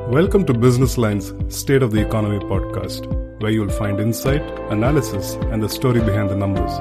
Welcome to Business Line's State of the Economy podcast, where you'll find insight, analysis, and the story behind the numbers.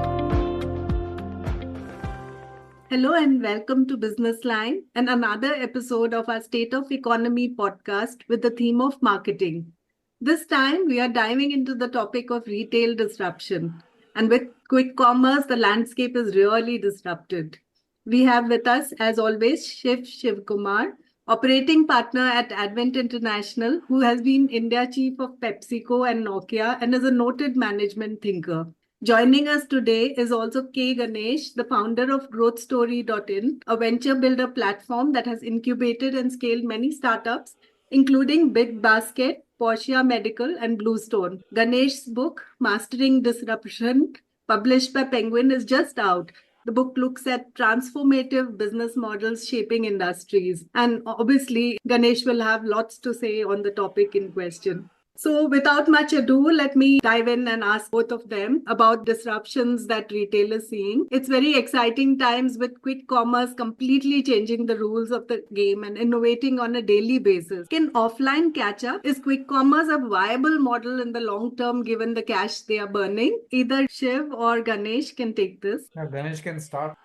Hello and welcome to Business Line and another episode of our State of Economy podcast with the theme of marketing. This time we are diving into the topic of retail disruption. And with quick commerce, the landscape is really disrupted. We have with us, as always, Shiv Shivakumar, operating partner at Advent International, who has been India chief of PepsiCo and Nokia and is a noted management thinker. Joining us today is also K Ganesh, the founder of growthstory.in, a venture builder platform that has incubated and scaled many startups, including BigBasket, Portia Medical, and Bluestone. Ganesh's book, Mastering Disruption, published by Penguin, is just out. The book looks at transformative business models shaping industries. And obviously, Ganesh will have lots to say on the topic in question. So without much ado, let me dive in and ask both of them about disruptions that retail is seeing. It's very exciting times with quick commerce completely changing the rules of the game and innovating on a daily basis. Can offline catch up? Is quick commerce a viable model in the long term given the cash they are burning? Either Shiv or Ganesh can take this. Ganesh can start.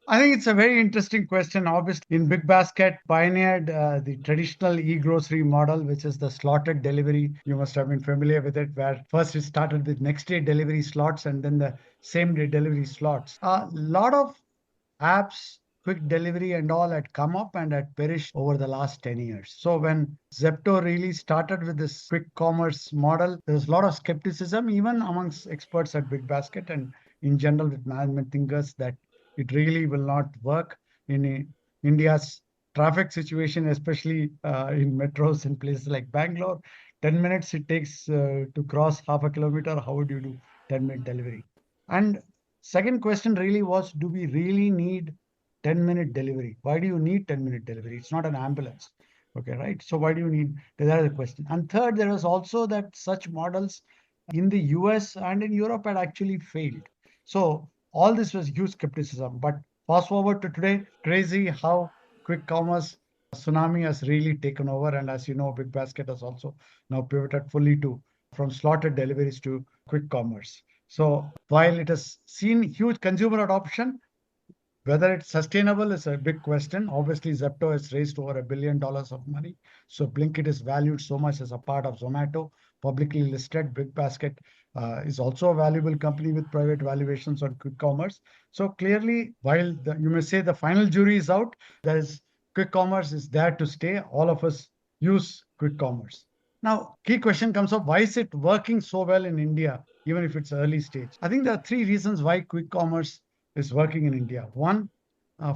I think it's a very interesting question. Obviously, in BigBasket pioneered the traditional e-grocery model, which is the slotted delivery. You must have been familiar with it, where first it started with next day delivery slots and then the same day delivery slots. A lot of apps, quick delivery and all had come up and had perished over the last 10 years. So when Zepto really started with this quick commerce model, there was a lot of skepticism, even amongst experts at BigBasket and in general with management thinkers, that it really will not work in India's traffic situation, especially in metros in places like Bangalore. 10 minutes it takes to cross half a kilometer. How would you do 10-minute delivery? And second question really was, do we really need 10-minute delivery? Why do you need 10-minute delivery? It's not an ambulance. Okay, right? So why do you need, that is the question. And third, there was also that such models in the US and in Europe had actually failed. So all this was huge skepticism. But fast forward to today, crazy how quick commerce tsunami has really taken over. And as you know, BigBasket has also now pivoted fully to from slotted deliveries to quick commerce. So while it has seen huge consumer adoption, whether it's sustainable is a big question. Obviously, Zepto has raised over $1 billion of money. So Blinkit is valued so much as a part of Zomato, publicly listed. BigBasket is also a valuable company with private valuations on quick commerce. So clearly, while you may say the final jury is out, there is quick commerce is there to stay. All of us use quick commerce. Now, key question comes up, why is it working so well in India, even if it's early stage? I think there are three reasons why quick commerce is working in India. One,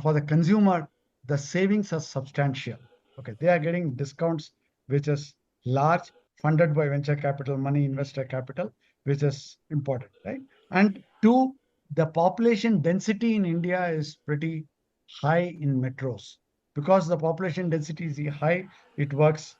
for the consumer, the savings are substantial. Okay, they are getting discounts, which is large, funded by venture capital money, investor capital, which is important, right? And two, the population density in India is pretty high in metros. Because the population density is high, it works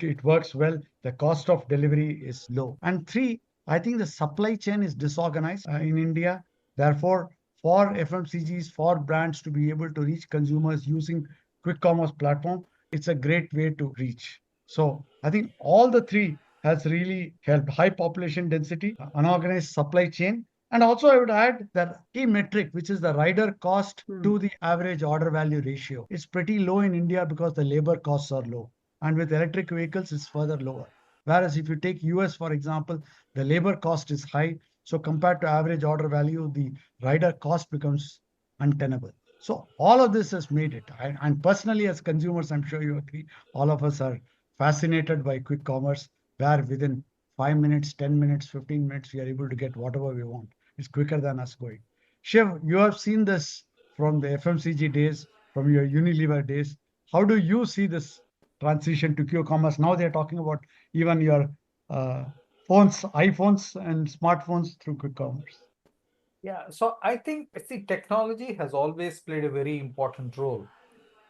well. The cost of delivery is low. And three, I think the supply chain is disorganized in India. Therefore, for FMCGs, for brands to be able to reach consumers using quick commerce platform, it's a great way to reach. So I think all the three has really helped: high population density, unorganized supply chain, and also I would add that key metric, which is the rider cost to the average order value ratio. It's pretty low in India because the labor costs are low. And with electric vehicles, it's further lower. Whereas if you take US, for example, the labor cost is high. So compared to average order value, the rider cost becomes untenable. So all of this has made it. And personally, as consumers, I'm sure you agree, all of us are fascinated by quick commerce, where within 5 minutes, 10 minutes, 15 minutes, we are able to get whatever we want. It's quicker than us going. Shiv, you have seen this from the FMCG days, from your Unilever days. How do you see this transition to quick commerce? Now they're talking about even your phones, iPhones and smartphones through quick commerce. Yeah, so I think technology has always played a very important role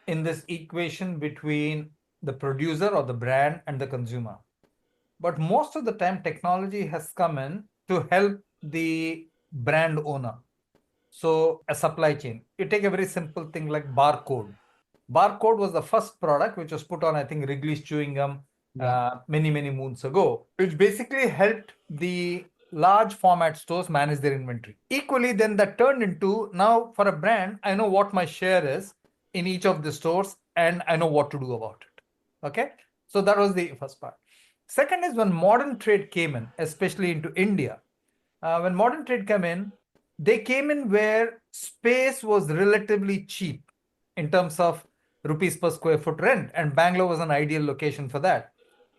in this equation between the producer or the brand and the consumer. But most of the time, technology has come in to help the brand owner. So a supply chain, you take a very simple thing like barcode. Barcode was the first product which was put on, I think, Wrigley's chewing gum many, many moons ago, which basically helped the large format stores manage their inventory. Equally, then that turned into, now for a brand, I know what my share is in each of the stores and I know what to do about it. Okay. So that was the first part. Second is when modern trade came in, especially into India. When modern trade came in, they came in where space was relatively cheap in terms of rupees per square foot rent, and Bangalore was an ideal location for that.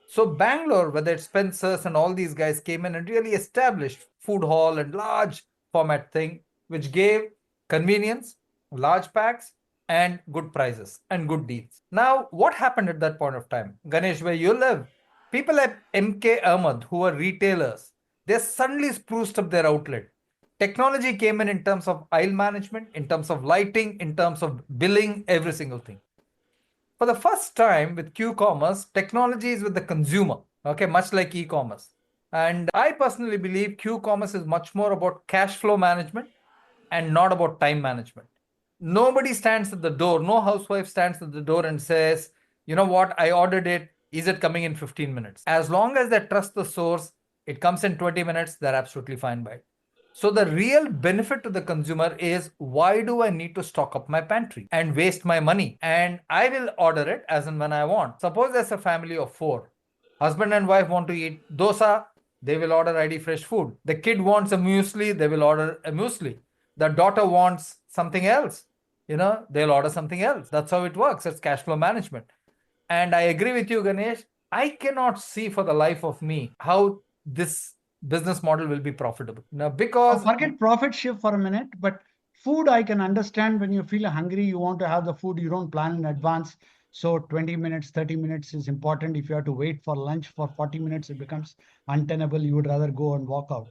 So Bangalore, whether it's Spencer's and all these guys came in and really established food hall and large format thing, which gave convenience, large packs, and good prices and good deals. Now, what happened at that point of time? Ganesh, where you live, people like MK Ahmed, who were retailers, they suddenly spruced up their outlet. Technology came in terms of aisle management, in terms of lighting, in terms of billing, every single thing. For the first time with Q-commerce, technology is with the consumer, okay, much like e-commerce. And I personally believe Q-commerce is much more about cash flow management and not about time management. Nobody stands at the door. No housewife stands at the door and says, you know what, I ordered it. Is it coming in 15 minutes? As long as they trust the source, it comes in 20 minutes, they're absolutely fine by it. So the real benefit to the consumer is, why do I need to stock up my pantry and waste my money? And I will order it as and when I want. Suppose there's a family of 4. Husband and wife want to eat dosa, they will order ID Fresh food. The kid wants a muesli, they will order a muesli. The daughter wants something else, they'll order something else. That's how it works. It's cash flow management. And I agree with you, Ganesh. I cannot see for the life of me how this business model will be profitable. Now, because forget profit shift for a minute, but food I can understand. When you feel hungry, you want to have the food, you don't plan in advance. So 20 minutes, 30 minutes is important. If you have to wait for lunch for 40 minutes, it becomes untenable. You would rather go and walk out.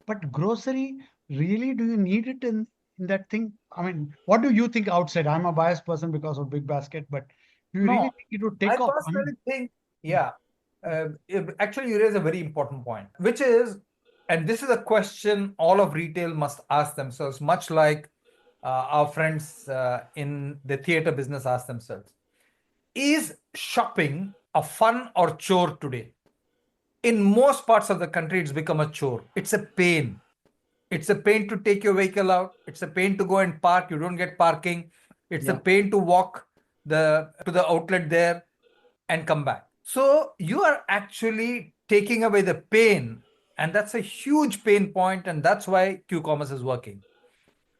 But grocery, really, do you need it in that thing? I mean, what do you think outside? I'm a biased person because of BigBasket, but do you really no, think it would I take off? personally think, yeah, actually, you raise a very important point, which is, and this is a question all of retail must ask themselves, much like our friends in the theater business ask themselves. Is shopping a fun or chore today? In most parts of the country, it's become a chore. It's a pain. It's a pain to take your vehicle out. It's a pain to go and park. You don't get parking. It's a pain to walk to the outlet there and come back. So you are actually taking away the pain, and that's a huge pain point, and that's why Q-commerce is working.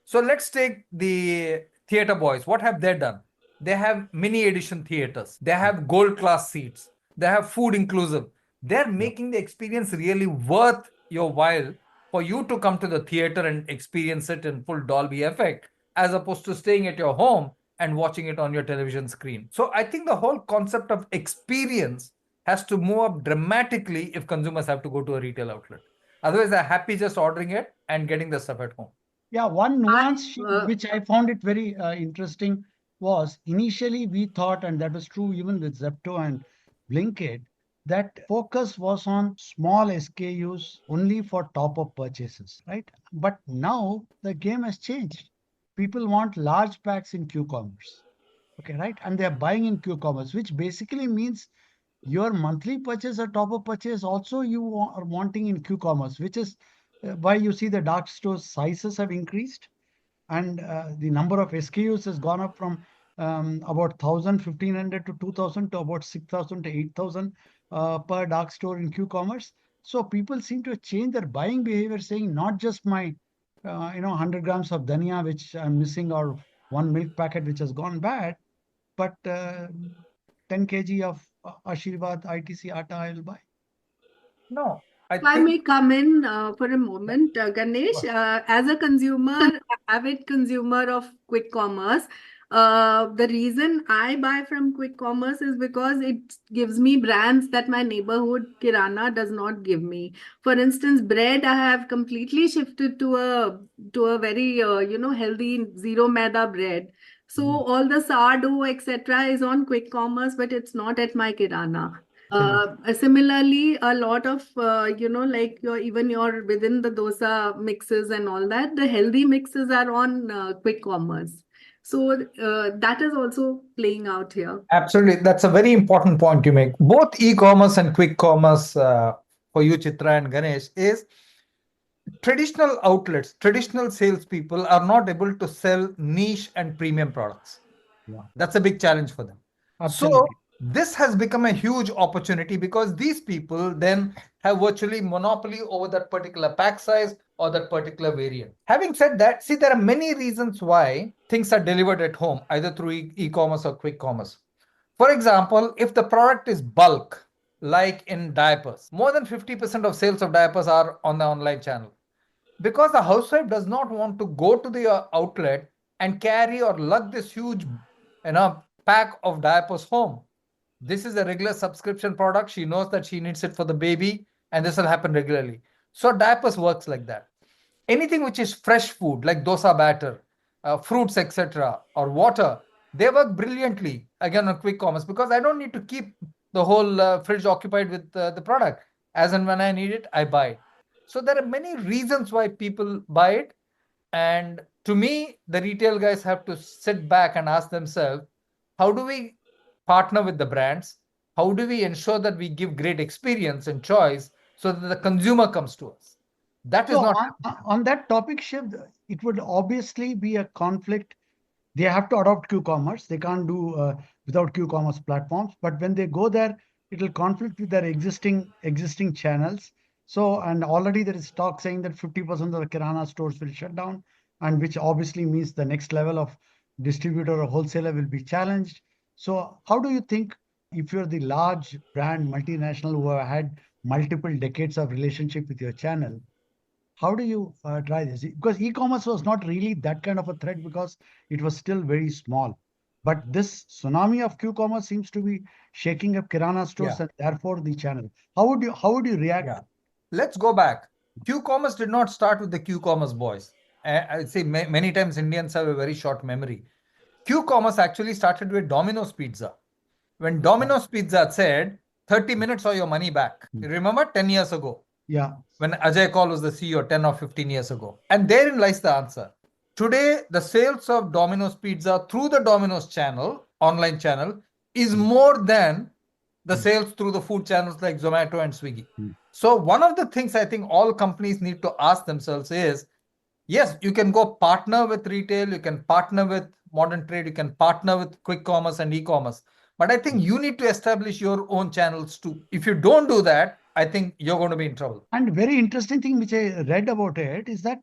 So let's take the theater boys. What have they done? They have mini edition theaters. They have gold class seats. They have food inclusive. They're making the experience really worth your while for you to come to the theater and experience it in full Dolby effect, as opposed to staying at your home and watching it on your television screen. So I think the whole concept of experience has to move up dramatically if consumers have to go to a retail outlet. Otherwise, they're happy just ordering it and getting the stuff at home. Yeah, one nuance which I found it very interesting was, initially we thought, and that was true even with Zepto and Blinkit, that focus was on small SKUs only for top-up purchases, right? But now the game has changed. People want large packs in Q-commerce, okay, right? And they're buying in Q-commerce, which basically means your monthly purchase or top-up purchase also you are wanting in Q-commerce, which is why you see the dark store sizes have increased, and the number of SKUs has gone up from about 1,000, 1,500 to 2,000 to about 6,000 to 8,000 per dark store in Q-commerce. So people seem to change their buying behavior, saying not just my 100 grams of dhania which I'm missing, or one milk packet which has gone bad, but 10 kg of Ashirvad ITC atta I will buy. No, I I think may come in for a moment, Ganesh. As a consumer, avid consumer of quick commerce, the reason I buy from quick commerce is because it gives me brands that my neighborhood kirana does not give me. For instance, bread, I have completely shifted to a very healthy zero maida bread. So all the sourdough, etc., is on quick commerce, but it's not at my kirana. Similarly, a lot of like your within the dosa mixes and all that, the healthy mixes are on quick commerce. So that is also playing out here. Absolutely. That's a very important point you make. Both e-commerce and quick commerce for you, Chitra and Ganesh, is traditional outlets, traditional salespeople are not able to sell niche and premium products. Yeah. That's a big challenge for them. So Absolutely. this has become a huge opportunity because these people then have virtually monopoly over that particular pack size or that particular variant. Having said that, see, there are many reasons why things are delivered at home, either through e-commerce or quick commerce. For example, if the product is bulk, like in diapers, more than 50% of sales of diapers are on the online channel. Because the housewife does not want to go to the outlet and carry or lug this huge pack of diapers home. This is a regular subscription product. She knows that she needs it for the baby, and this will happen regularly. So diapers works like that. Anything which is fresh food like dosa batter, fruits, etc., or water, they work brilliantly again on quick commerce because I don't need to keep the whole fridge occupied with the product. As and when I need it, I buy it. So there are many reasons why people buy it. And to me, the retail guys have to sit back and ask themselves, how do we partner with the brands? How do we ensure that we give great experience and choice so that the consumer comes to us? That is So not on that topic, Shiv, it would obviously be a conflict. They have to adopt Q-commerce. They can't do without Q-commerce platforms. But when they go there, it will conflict with their existing channels. So, and already there is talk saying that 50% of the kirana stores will shut down, and which obviously means the next level of distributor or wholesaler will be challenged. So, how do you think, if you're the large brand multinational who have had multiple decades of relationship with your channel, how do you try this? Because e-commerce was not really that kind of a threat because it was still very small. But this tsunami of Q-commerce seems to be shaking up kirana stores Yeah. and therefore the channel. How would you react? Yeah. Let's go back. Q-commerce did not start with the Q-commerce boys. I say many times Indians have a very short memory. Q-commerce actually started with Domino's Pizza. When Domino's Pizza said 30 minutes or your money back. You remember 10 years ago? Yeah. When Ajay Kaul was the CEO 10 or 15 years ago. And therein lies the answer. Today, the sales of Domino's Pizza through the Domino's channel, online channel, is more than the sales through the food channels like Zomato and Swiggy. So one of the things I think all companies need to ask themselves is, yes, you can go partner with retail, you can partner with modern trade, you can partner with quick commerce and e-commerce. But I think you need to establish your own channels too. If you don't do that, I think you're going to be in trouble. And very interesting thing which I read about it is that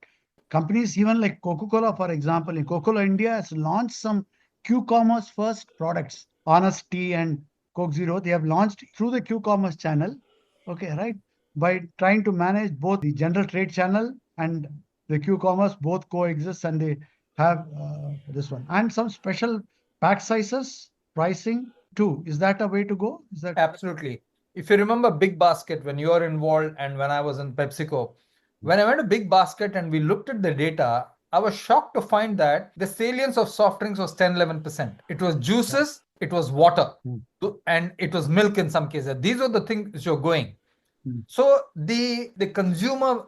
companies even like Coca-Cola, for example, in Coca-Cola India has launched some Q-commerce first products, Honest Tea and Coke Zero. They have launched through the Q-commerce channel. Okay, right? By trying to manage both the general trade channel and the Q-commerce, both coexist and they have this one. And some special pack sizes, pricing too. Is that a way to go? Is that Absolutely. If you remember BigBasket, when you were involved and when I was in PepsiCo, when I went to BigBasket and we looked at the data, I was shocked to find that the salience of soft drinks was 10-11%. It was juices, it was water, and it was milk in some cases. These are the things which are going. So the consumer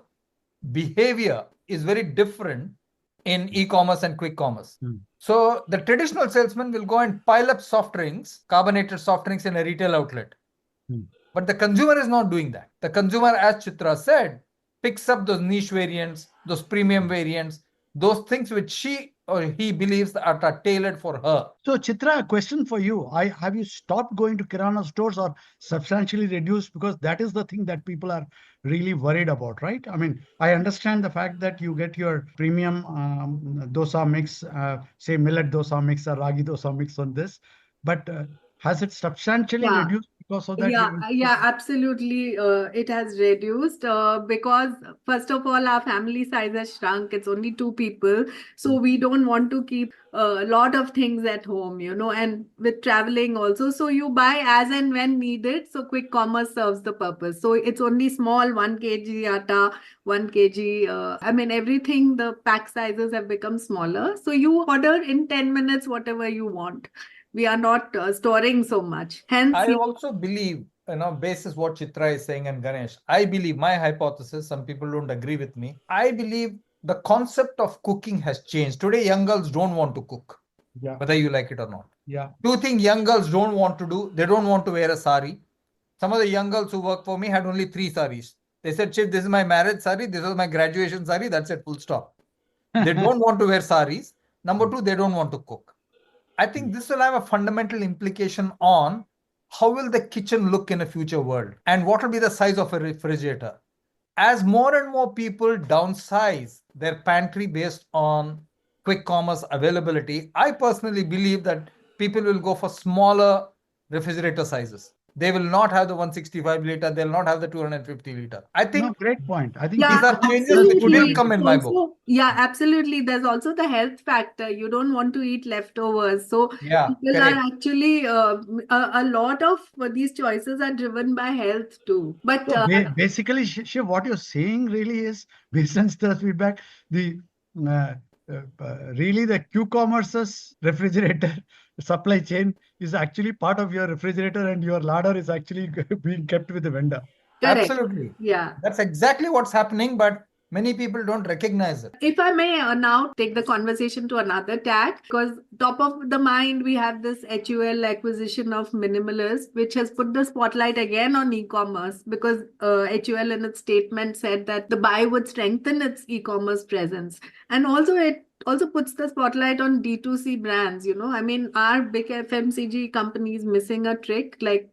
behavior is very different in e-commerce and quick commerce. So the traditional salesman will go and pile up soft drinks, carbonated soft drinks in a retail outlet. But the consumer is not doing that. The consumer, as Chitra said, picks up those niche variants, those premium variants, those things which she or he believes are tailored for her. So, Chitra, a question for you. Have you stopped going to kirana stores or substantially reduced? Because that is the thing that people are really worried about, right? I mean, I understand the fact that you get your premium dosa mix, say millet dosa mix or ragi dosa mix on this, but has it substantially Yeah. reduced because of that? Yeah, absolutely. It has reduced because, first of all, our family size has shrunk. It's only two people. So we don't want to keep a lot of things at home, and with traveling also. So you buy as and when needed. So quick commerce serves the purpose. So it's only small 1 kg atta, 1 kg. I mean, everything, the pack sizes have become smaller. So you order in 10 minutes whatever you want. We are not storing so much. Hence, I also believe, basis what Chitra is saying and Ganesh, I believe my hypothesis, some people don't agree with me. I believe the concept of cooking has changed. Today, young girls don't want to cook. Yeah. whether you like it or not. Yeah. Two things young girls don't want to do. They don't want to wear a sari. Some of the young girls who work for me had only 3 saris. They said, Chief, this is my marriage sari, this is my graduation sari, that's it, full stop. They don't want to wear saris. Number 2, they don't want to cook. I think this will have a fundamental implication on how will the kitchen look in a future world and what will be the size of a refrigerator. As more and more people downsize their pantry based on quick commerce availability, I personally believe that people will go for smaller refrigerator sizes. They will not have the 165 liter, they'll not have the 250 liter. I think No, great point. I think these Yeah, are changes that's which good. will absolutely. come in my book. Also, yeah, absolutely. There's also the health factor. You don't want to eat leftovers. So Yeah, people are correct. actually, a lot of these choices are driven by health too. But So basically, Shiv, what you're saying really is, based on the feedback, the uh, really the Q-commerce's refrigerator supply chain is actually part of your refrigerator, and your larder is actually being kept with the vendor. correct. Absolutely. Yeah. That's exactly what's happening, but many people don't recognize it. If I may now take the conversation to another tack, because top of the mind, we have this HUL acquisition of Minimalist, which has put the spotlight again on e-commerce because HUL in its statement said that the buy would strengthen its e-commerce presence. And also it also puts the spotlight on D2C brands, I mean, are big FMCG companies missing a trick? Like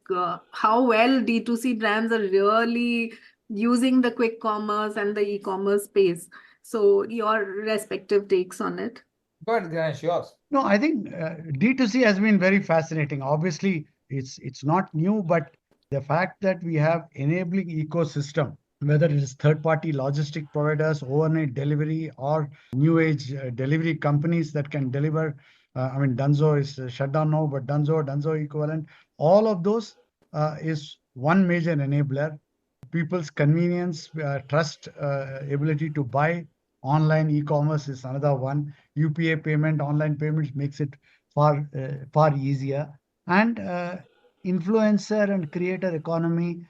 how well D2C brands are really using the quick commerce and the e-commerce space. So your respective takes on it. Go ahead, Ganesh, yours. No, I think D2C has been very fascinating. Obviously, it's not new, but the fact that we have enabling ecosystem, whether it is third-party logistic providers, overnight delivery, or new age delivery companies that can deliver. I mean, Dunzo is shut down now, but Dunzo equivalent, all of those is one major enabler. People's convenience, trust, ability to buy online e-commerce is another one. UPA payment, online payments makes it far easier. And influencer and creator economy,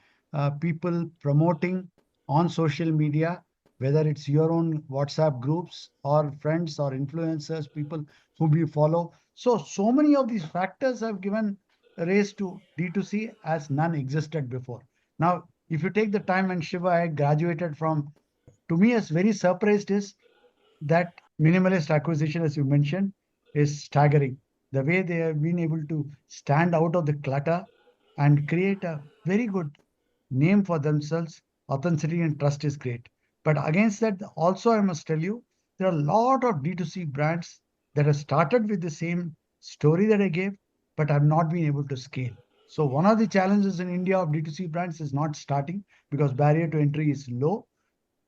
people promoting on social media, whether it's your own WhatsApp groups or friends or influencers, people whom you follow. So many of these factors have given a raise to D2C as none existed before. Now, if you take the time, and Shiva, I graduated from, to me, as very surprised is that minimalist acquisition, as you mentioned, is staggering. The way they have been able to stand out of the clutter and create a very good name for themselves, authenticity and trust is great. But against that, also, I must tell you, there are a lot of D2C brands that have started with the same story that I gave, but have not been able to scale. So one of the challenges in India of D2C brands is not starting because barrier to entry is low.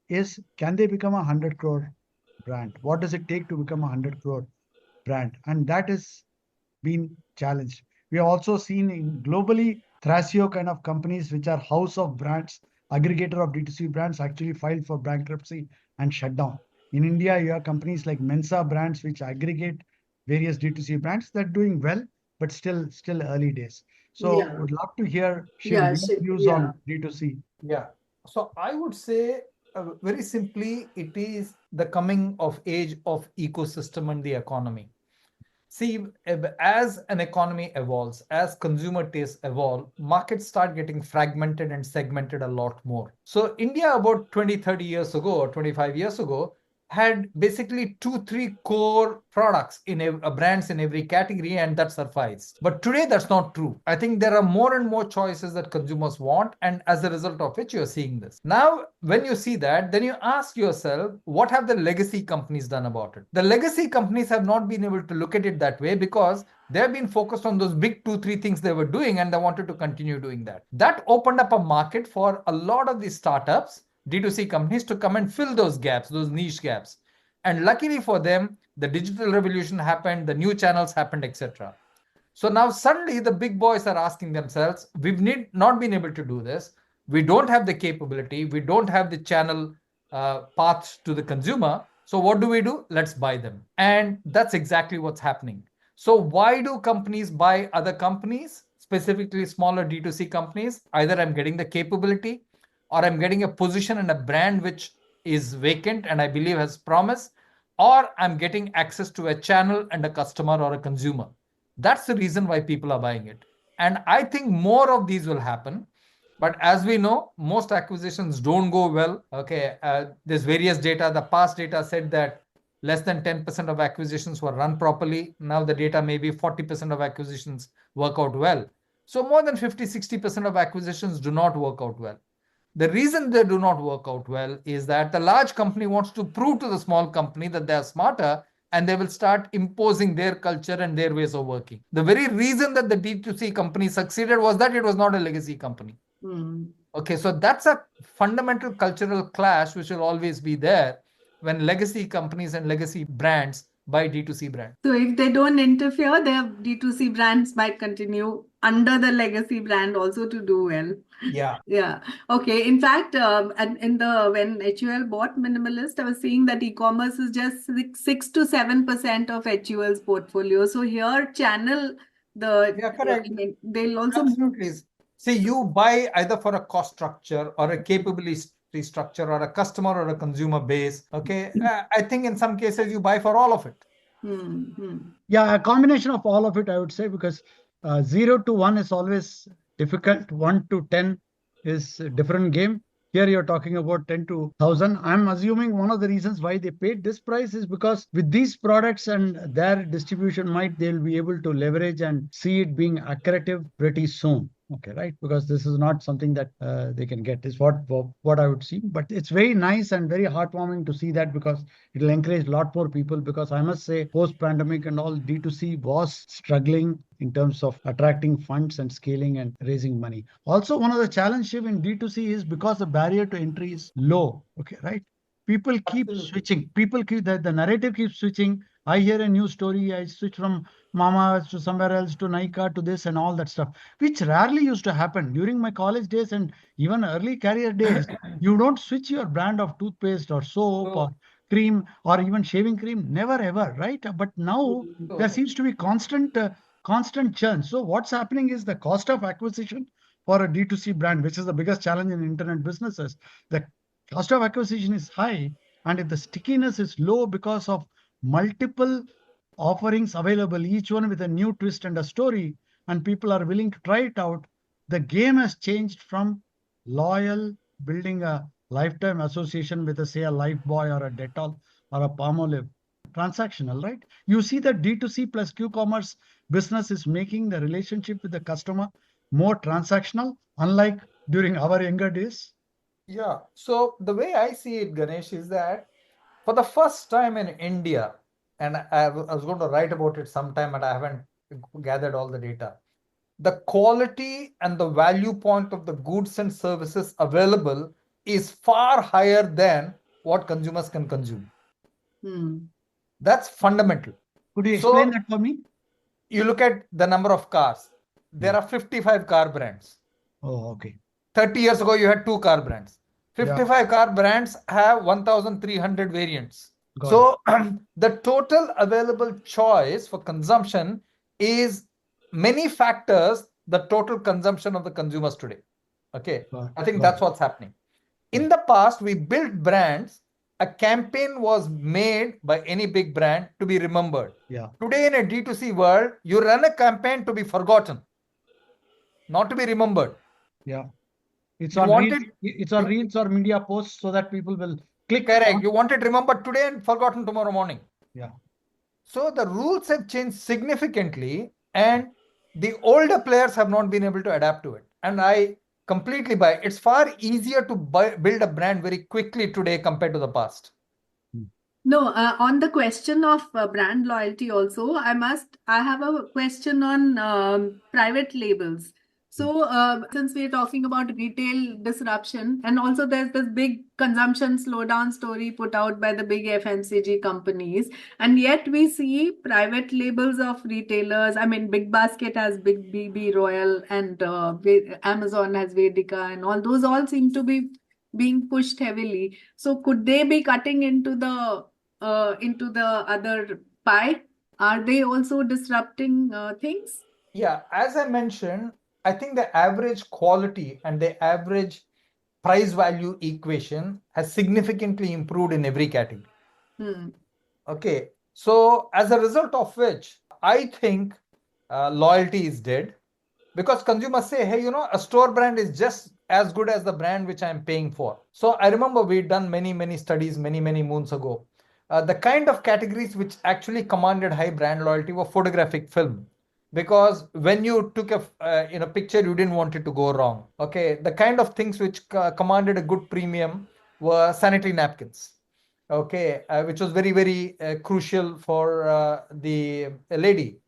Is can they become a 100 crore brand? What does it take to become a 100 crore brand? And that is been challenged. We have also seen in globally Thrasio kind of companies, which are house of brands, aggregator of D2C brands, actually filed for bankruptcy and shut down. In India, you have companies like Mensa brands, which aggregate various D2C brands that are doing well, but still early days. So Yeah. would love to hear, Shiv, Yeah, your Shiv, views yeah. on D2C. Yeah. So I would say very simply, it is the coming of age of ecosystem and the economy. See, as an economy evolves, as consumer tastes evolve, markets start getting fragmented and segmented a lot more. So India about 20, 30 years ago or 25 years ago had basically 2, 3 core products in brands in every category, and that sufficed. But today that's not true. I think there are more and more choices that consumers want, and as a result of which you're seeing this. Now, when you see that, then you ask yourself, what have the legacy companies done about it? The legacy companies have not been able to look at it that way because they've been focused on those big 2, 3 things they were doing, and they wanted to continue doing that. That opened up a market for a lot of these startups, D2C companies, to come and fill those gaps, those niche gaps. And luckily for them, the digital revolution happened, the new channels happened, etc. So now suddenly the big boys are asking themselves, we've not been able to do this. We don't have the capability. We don't have the channel path to the consumer. So what do? Let's buy them. And that's exactly what's happening. So why do companies buy other companies, specifically smaller D2C companies? Either I'm getting the capability or I'm getting a position and a brand which is vacant and I believe has promise, or I'm getting access to a channel and a customer or a consumer. That's the reason why people are buying it. And I think more of these will happen. But as we know, most acquisitions don't go well. Okay, there's various data. The past data said that less than 10% of acquisitions were run properly. Now the data may be 40% of acquisitions work out well. So more than 50-60% of acquisitions do not work out well. The reason they do not work out well is that the large company wants to prove to the small company that they are smarter, and they will start imposing their culture and their ways of working. The very reason that the D2C company succeeded was that it was not a legacy company. Okay, so that's a fundamental cultural clash which will always be there when legacy companies and legacy brands buy D2C brands. So if they don't interfere, their D2C brands might continue under the legacy brand also to do well. Yeah. Yeah. Okay. In fact, when HUL bought Minimalist, I was seeing that e-commerce is just 6 to 7% of HUL's portfolio. So here, channel correct. They'll also absolutely. See, you buy either for a cost structure or a capability structure or a customer or a consumer base. Okay, I think in some cases you buy for all of it. Yeah, a combination of all of it, I would say, because 0 to 1 is always difficult. 1 to 10 is a different game. Here you're talking about 10 to 1,000. I'm assuming one of the reasons why they paid this price is because with these products and their distribution they'll be able to leverage and see it being accretive pretty soon. Okay, right? Because this is not something that they can get, is what I would see. But it's very nice and very heartwarming to see that, because it'll encourage a lot more people. Because I must say, post-pandemic and all, D2C was struggling in terms of attracting funds and scaling and raising money. Also, one of the challenges in D2C is because the barrier to entry is low. Okay, right? People keep switching. The narrative keeps switching. I hear a new story, I switch from Mama to somewhere else, to Nika, to this and all that stuff, which rarely used to happen during my college days and even early career days. You don't switch your brand of toothpaste or soap or cream or even shaving cream, never ever, right? But now there seems to be constant churn. So what's happening is the cost of acquisition for a D2C brand, which is the biggest challenge in internet businesses. The cost of acquisition is high, and if the stickiness is low because of multiple offerings available, each one with a new twist and a story, and people are willing to try it out, the game has changed from loyal, building a lifetime association with, say, a Lifebuoy or a Dettol or a Palmolive, transactional, right? You see that D2C plus Q-commerce business is making the relationship with the customer more transactional, unlike during our younger days. Yeah. So the way I see it, Ganesh, is that for the first time in India, and I was going to write about it sometime, and I haven't gathered all the data, the quality and the value point of the goods and services available is far higher than what consumers can consume. That's fundamental. Could you explain that for me? You look at the number of cars. There are 55 car brands. Oh, okay. 30 years ago, you had 2 car brands. 55 car brands have 1,300 variants. So the total available choice for consumption is many factors the total consumption of the consumers today. Okay, I think that's what's happening. In the past, we built brands. A campaign was made by any big brand to be remembered. Today in a D2C world, you run a campaign to be forgotten, not to be remembered. It's on reels or media posts so that people will click. Correct. You want it remembered today and forgotten tomorrow morning. So the rules have changed significantly, and the older players have not been able to adapt to it. And I completely buy it. It's far easier to build a brand very quickly today compared to the past. No, on the question of brand loyalty also, I have a question on private labels. So since we're talking about retail disruption, and also there's this big consumption slowdown story put out by the big FMCG companies, and yet we see private labels of retailers. I mean, BigBasket has Big BB Royal, and Amazon has Vedica, and all those all seem to be being pushed heavily. So could they be cutting into the other pie? Are they also disrupting things? Yeah, as I mentioned, I think the average quality and the average price value equation has significantly improved in every category. Okay. So as a result of which, I think loyalty is dead because consumers say, hey, a store brand is just as good as the brand which I'm paying for. So I remember we'd done many studies many moons ago. The kind of categories which actually commanded high brand loyalty were photographic film, because when you took a picture, you didn't want it to go wrong. Okay, the kind of things which commanded a good premium were sanitary napkins. Okay, which was very crucial for the lady.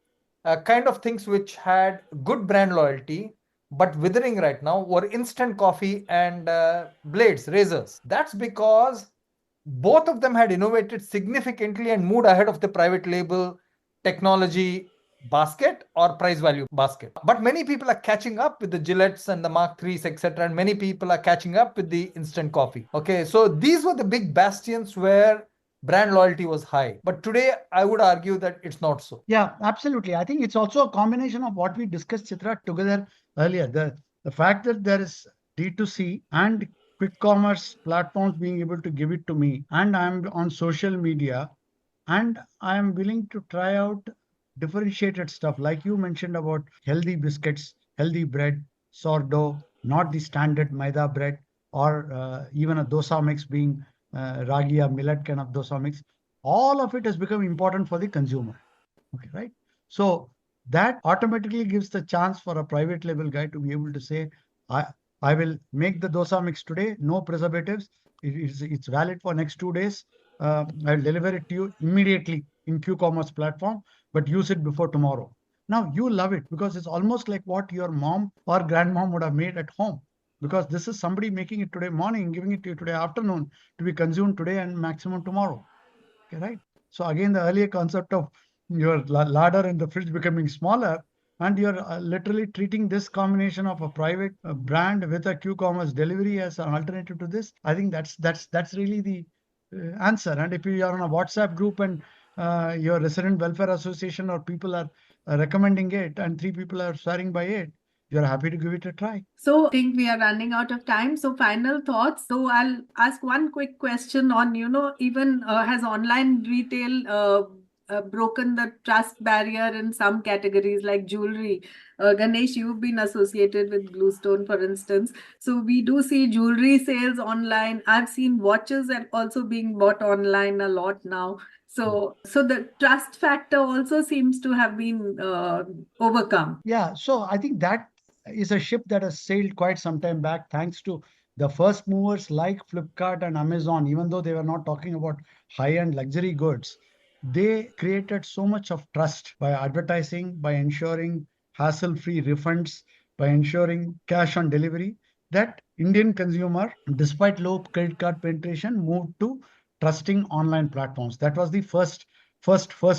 Kind of things which had good brand loyalty but withering right now were instant coffee and blades, razors. That's because both of them had innovated significantly and moved ahead of the private label technology basket or price value basket. But many people are catching up with the Gillettes and the Mark 3s, etc. And many people are catching up with the instant coffee. Okay, so these were the big bastions where brand loyalty was high. But today, I would argue that it's not so. Yeah, absolutely. I think it's also a combination of what we discussed, Chitra, together earlier. The fact that there is D2C and quick commerce platforms being able to give it to me, and I'm on social media, and I'm willing to try out differentiated stuff like you mentioned about healthy biscuits, healthy bread, sourdough, not the standard maida bread, or even a dosa mix being ragi or millet kind of dosa mix. All of it has become important for the consumer. Okay, right? So that automatically gives the chance for a private label guy to be able to say, I, I will make the dosa mix today, no preservatives. It's valid for next 2 days. I'll deliver it to you immediately in Q-commerce platform, but use it before tomorrow. Now you love it because it's almost like what your mom or grandmom would have made at home. Because this is somebody making it today morning, giving it to you today afternoon to be consumed today and maximum tomorrow. Okay, right? So again, the earlier concept of your larder in the fridge becoming smaller, and you're literally treating this combination of a private brand with a Q-commerce delivery as an alternative to this. I think that's really the answer. And if you are on a WhatsApp group and your resident welfare association or people are recommending it, and 3 people are swearing by it, you're happy to give it a try. So I think we are running out of time. So final thoughts. So I'll ask one quick question on, even has online retail broken the trust barrier in some categories like jewelry? Ganesh, you've been associated with Bluestone, for instance. So we do see jewelry sales online. I've seen watches are also being bought online a lot now. So the trust factor also seems to have been overcome. Yeah, so I think that is a ship that has sailed quite some time back, thanks to the first movers like Flipkart and Amazon. Even though they were not talking about high-end luxury goods, they created so much of trust by advertising, by ensuring hassle-free refunds, by ensuring cash on delivery, that Indian consumer, despite low credit card penetration, moved to trusting online platforms. That was the first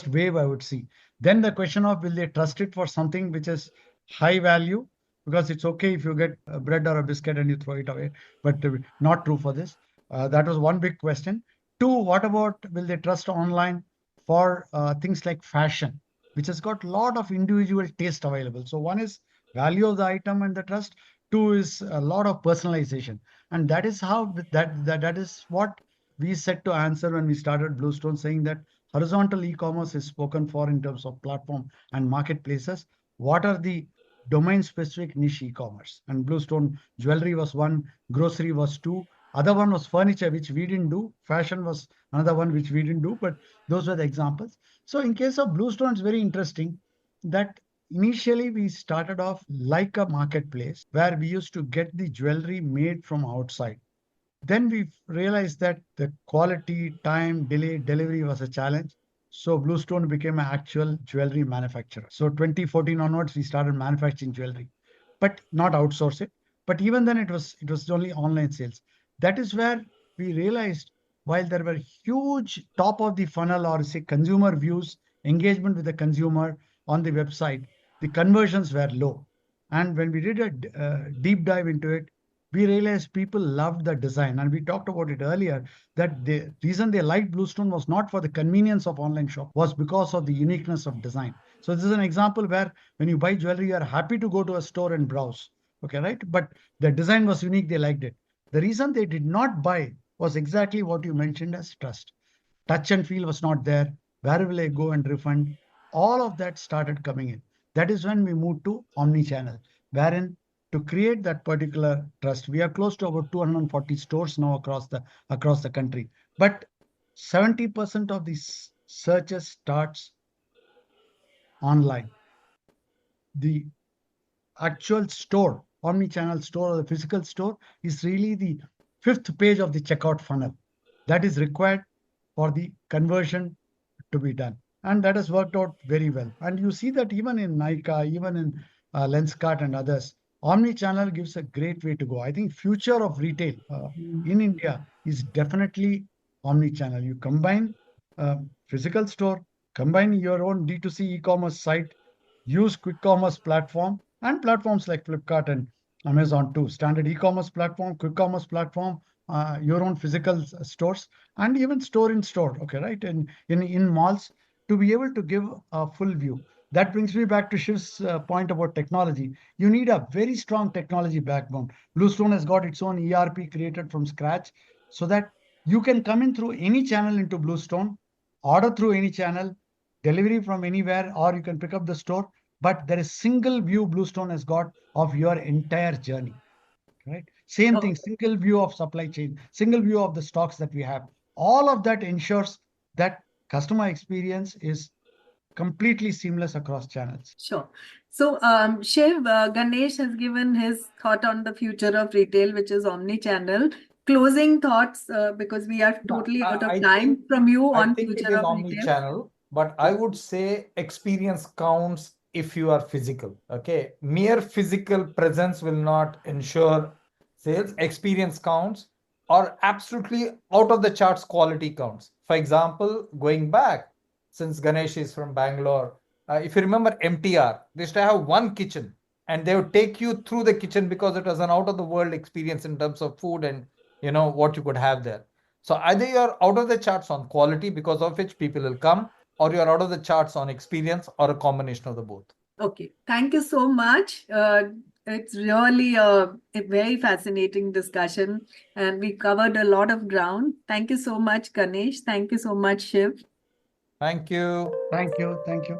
wave, I would see. Then the question of will they trust it for something which is high value? Because it's okay if you get a bread or a biscuit and you throw it away, but not true for this. That was one big question. Two, what about will they trust online for things like fashion, which has got a lot of individual taste available? So one is value of the item and the trust. Two is a lot of personalization, and that is how that is what we set to answer when we started Bluestone, saying that horizontal e-commerce is spoken for in terms of platform and marketplaces. What are the domain specific niche e-commerce? And Bluestone jewelry was one, grocery was two, other one was furniture, which we didn't do. Fashion was another one which we didn't do, but those were the examples. So in case of Bluestone, it's very interesting that initially we started off like a marketplace where we used to get the jewelry made from outside. Then we realized that the quality, time, delay, delivery was a challenge. So Bluestone became an actual jewelry manufacturer. So 2014 onwards, we started manufacturing jewelry, but not outsource it. But even then, it was only online sales. That is where we realized while there were huge top of the funnel or say consumer views, engagement with the consumer on the website, the conversions were low. And when we did a deep dive into it, we realized people loved the design. And we talked about it earlier that the reason they liked Bluestone was not for the convenience of online shop, was because of the uniqueness of design. So this is an example where when you buy jewelry, you are happy to go to a store and browse. Okay, right? But the design was unique, they liked it. The reason they did not buy was exactly what you mentioned as trust. touch and feel was not there. Where will I go and refund? All of that started coming in. That is when we moved to omni-channel, wherein to create that particular trust, we are close to about 240 stores now across the country. But 70% of these searches starts online. The actual store, omni-channel store or the physical store, is really the fifth page of the checkout funnel that is required for the conversion to be done. And that has worked out very well. And you see that even in Nika, even in Lenskart and others, omni-channel gives a great way to go. I think future of retail in India is definitely omni-channel. You combine physical store, combine your own D2C e-commerce site, use quick commerce platform and platforms like Flipkart and Amazon too, standard e-commerce platform, quick commerce platform, your own physical stores, and even store in store, okay, right? And in malls to be able to give a full view. That brings me back to Shiv's point about technology. You need a very strong technology backbone. Bluestone has got its own ERP created from scratch so that you can come in through any channel into Bluestone, order through any channel, delivery from anywhere, or you can pick up the store. But there is single view Bluestone has got of your entire journey, right? Same thing, single view of supply chain, single view of the stocks that we have. All of that ensures that customer experience is completely seamless across channels. Sure. So, Shiv, Ganesh has given his thought on the future of retail, which is omni-channel. Closing thoughts, because we are totally out of time, from you I on think it future is of retail. omni-channel, but I would say experience counts if you are physical. Okay, mere physical presence will not ensure sales. Experience counts, or absolutely out of the charts quality counts. For example, going back, since Ganesh is from Bangalore, if you remember MTR, they used to have one kitchen and they would take you through the kitchen because it was an out of the world experience in terms of food and what you could have there. So either you're out of the charts on quality, because of which people will come, or you're out of the charts on experience, or a combination of the both. Okay, thank you so much. It's really a very fascinating discussion, and we covered a lot of ground. Thank you so much, Ganesh. Thank you so much, Shiv. Thank you. Thank you. Thank you.